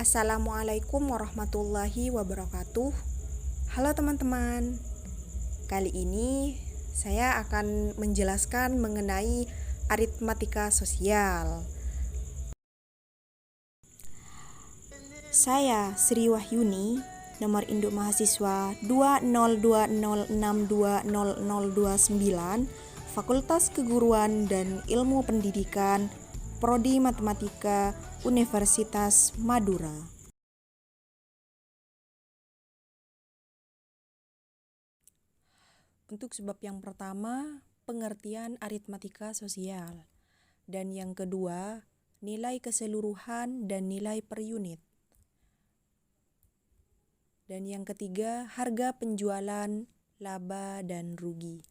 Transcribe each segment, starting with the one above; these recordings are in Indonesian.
Assalamualaikum warahmatullahi wabarakatuh. Halo teman-teman. Kali ini saya akan menjelaskan mengenai aritmatika sosial. Saya Sri Wahyuni, nomor induk mahasiswa 20206200029, Fakultas Keguruan dan Ilmu Pendidikan, Prodi Matematika, Universitas Madura. Untuk sebab yang pertama, pengertian aritmatika sosial. Dan yang kedua, nilai keseluruhan dan nilai per unit. Dan yang ketiga, harga penjualan, laba, dan rugi.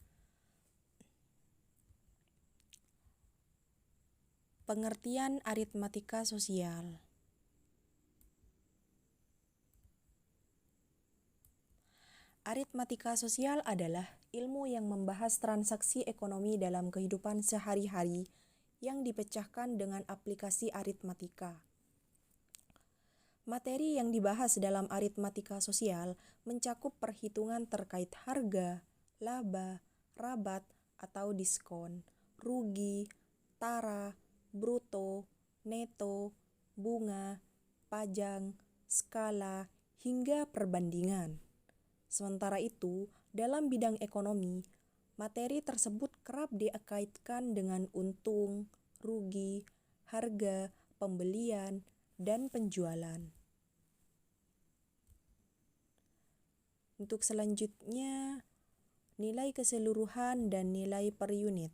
Pengertian aritmatika sosial. Aritmatika sosial adalah ilmu yang membahas transaksi ekonomi dalam kehidupan sehari-hari yang dipecahkan dengan aplikasi aritmatika. Materi yang dibahas dalam aritmatika sosial mencakup perhitungan terkait harga, laba, rabat atau diskon, rugi, tara, bruto, neto, bunga, pajang, skala, hingga perbandingan. Sementara itu, dalam bidang ekonomi, materi tersebut kerap dikaitkan dengan untung, rugi, harga, pembelian, dan penjualan. Untuk selanjutnya, nilai keseluruhan dan nilai per unit.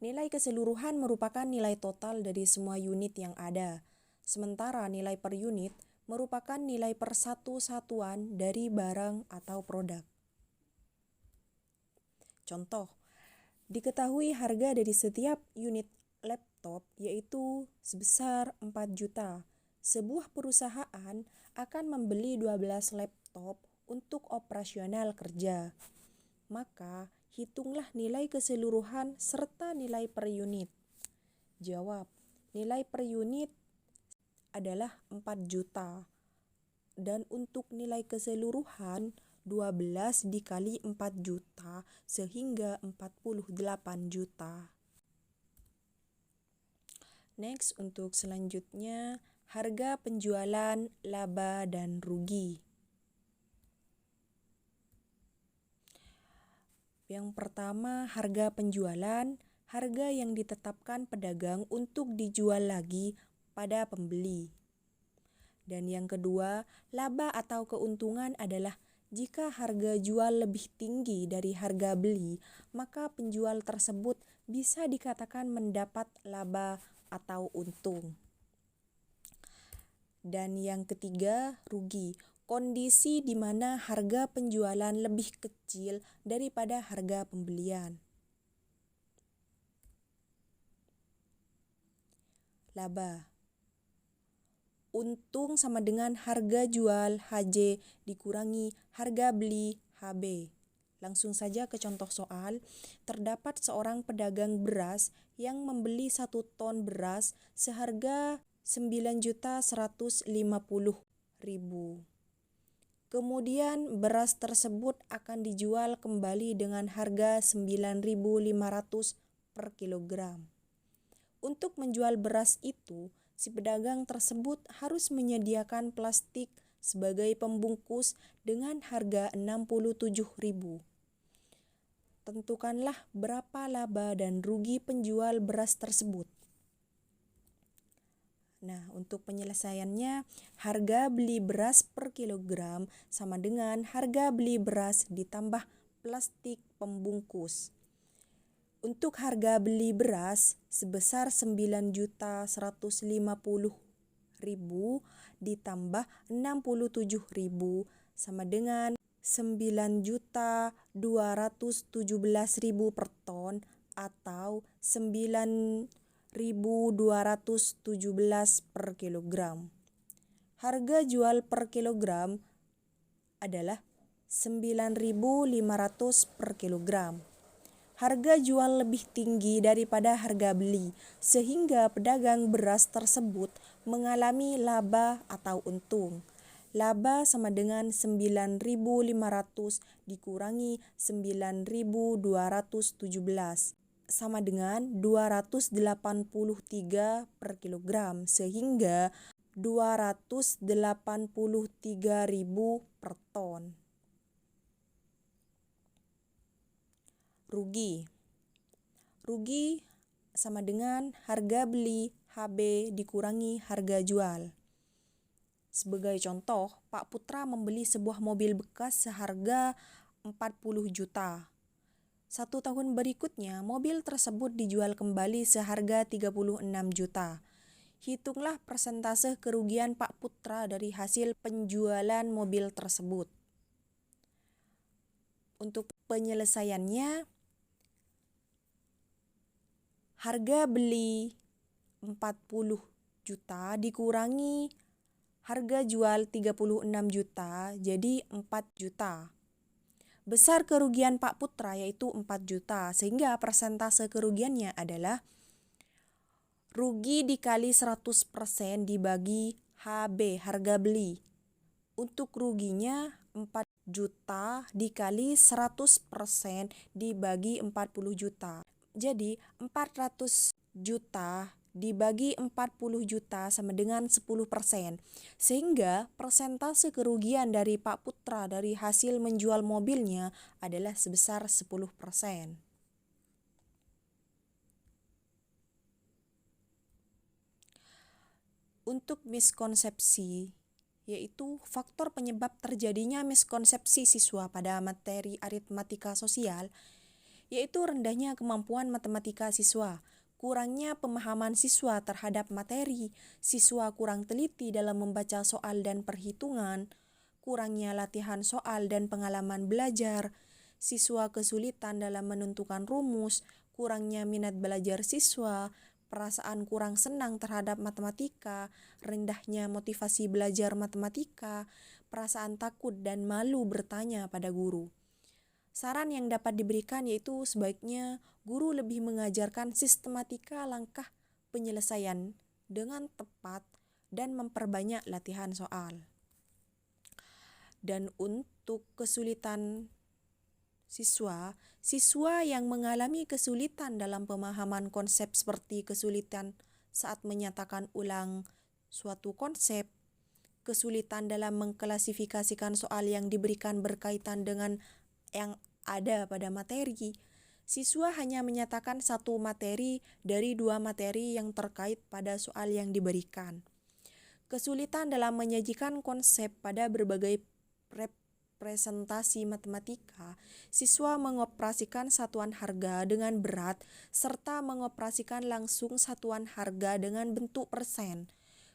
Nilai keseluruhan merupakan nilai total dari semua unit yang ada, sementara nilai per unit merupakan nilai per satu satuan dari barang atau produk. Contoh, diketahui harga dari setiap unit laptop yaitu sebesar 4 juta. Sebuah perusahaan akan membeli 12 laptop untuk operasional kerja. Maka, hitunglah nilai keseluruhan serta nilai per unit. Jawab, nilai per unit adalah 4 juta. Dan untuk nilai keseluruhan 12 dikali 4 juta sehingga 48 juta. Next, untuk selanjutnya, harga penjualan, laba, dan rugi. Yang pertama, harga penjualan, harga yang ditetapkan pedagang untuk dijual lagi pada pembeli. Dan yang kedua, laba atau keuntungan adalah jika harga jual lebih tinggi dari harga beli, maka penjual tersebut bisa dikatakan mendapat laba atau untung. Dan yang ketiga, rugi. Kondisi di mana harga penjualan lebih kecil daripada harga pembelian. Laba. Untung sama dengan harga jual HJ dikurangi harga beli HB. Langsung saja ke contoh soal. Terdapat seorang pedagang beras yang membeli 1 ton beras seharga 9.150.000. Kemudian beras tersebut akan dijual kembali dengan harga 9.500 per kilogram. Untuk menjual beras itu, si pedagang tersebut harus menyediakan plastik sebagai pembungkus dengan harga 67.000. Tentukanlah berapa laba dan rugi penjual beras tersebut. Nah, untuk penyelesaiannya, harga beli beras per kilogram sama dengan harga beli beras ditambah plastik pembungkus. Untuk harga beli beras sebesar 9.150.000 ditambah 67.000 sama dengan 9.217.000 per ton atau 9.217 per kilogram. Harga jual per kilogram adalah 9.500 per kilogram. harga jual lebih tinggi daripada harga beli, sehingga pedagang beras tersebut mengalami laba atau untung. Laba sama dengan 9.500 dikurangi 9.217 sama dengan 283 per kilogram, sehingga 283.000 per ton. Rugi. Rugi sama dengan harga beli HB dikurangi harga jual. Sebagai contoh, Pak Putra membeli sebuah mobil bekas seharga 40 juta. 1 tahun berikutnya, mobil tersebut dijual kembali seharga 36 juta. Hitunglah persentase kerugian Pak Putra dari hasil penjualan mobil tersebut. Untuk penyelesaiannya, harga beli 40 juta dikurangi harga jual 36 juta, jadi 4 juta. Besar kerugian Pak Putra yaitu 4 juta, sehingga persentase kerugiannya adalah rugi dikali 100% dibagi HB, harga beli. Untuk ruginya 4 juta dikali 100% dibagi 40 juta. Jadi 400 juta dibagi 40 juta sama dengan 10%. Sehingga persentase kerugian dari Pak Putra dari hasil menjual mobilnya adalah sebesar 10%. Untuk miskonsepsi, yaitu faktor penyebab terjadinya miskonsepsi siswa pada materi aritmatika sosial, yaitu rendahnya kemampuan matematika siswa, kurangnya pemahaman siswa terhadap materi, siswa kurang teliti dalam membaca soal dan perhitungan, kurangnya latihan soal dan pengalaman belajar, siswa kesulitan dalam menentukan rumus, kurangnya minat belajar siswa, perasaan kurang senang terhadap matematika, rendahnya motivasi belajar matematika, perasaan takut dan malu bertanya pada guru. Saran yang dapat diberikan yaitu sebaiknya guru lebih mengajarkan sistematika langkah penyelesaian dengan tepat dan memperbanyak latihan soal. Dan untuk kesulitan siswa yang mengalami kesulitan dalam pemahaman konsep seperti kesulitan saat menyatakan ulang suatu konsep, kesulitan dalam mengklasifikasikan soal yang diberikan berkaitan dengan yang ada pada materi. Siswa hanya menyatakan satu materi dari 2 materi yang terkait pada soal yang diberikan. Kesulitan dalam menyajikan konsep pada berbagai representasi matematika, siswa mengoperasikan satuan harga dengan berat serta mengoperasikan langsung satuan harga dengan bentuk persen.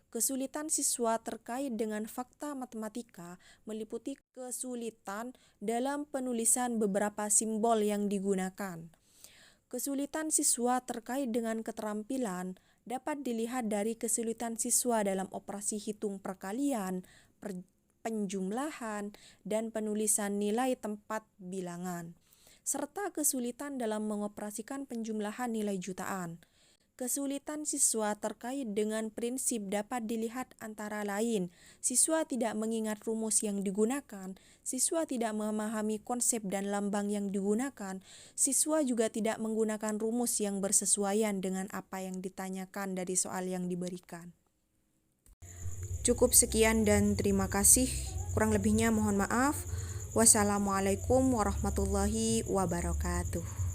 Kesulitan siswa terkait dengan fakta matematika meliputi kesulitan dalam penulisan beberapa simbol yang digunakan. Kesulitan siswa terkait dengan keterampilan dapat dilihat dari kesulitan siswa dalam operasi hitung perkalian, penjumlahan, dan penulisan nilai tempat bilangan, serta kesulitan dalam mengoperasikan penjumlahan nilai jutaan. Kesulitan siswa terkait dengan prinsip dapat dilihat antara lain, siswa tidak mengingat rumus yang digunakan, siswa tidak memahami konsep dan lambang yang digunakan, siswa juga tidak menggunakan rumus yang bersesuaian dengan apa yang ditanyakan dari soal yang diberikan. Cukup sekian dan terima kasih. Kurang lebihnya mohon maaf. Wassalamualaikum warahmatullahi wabarakatuh.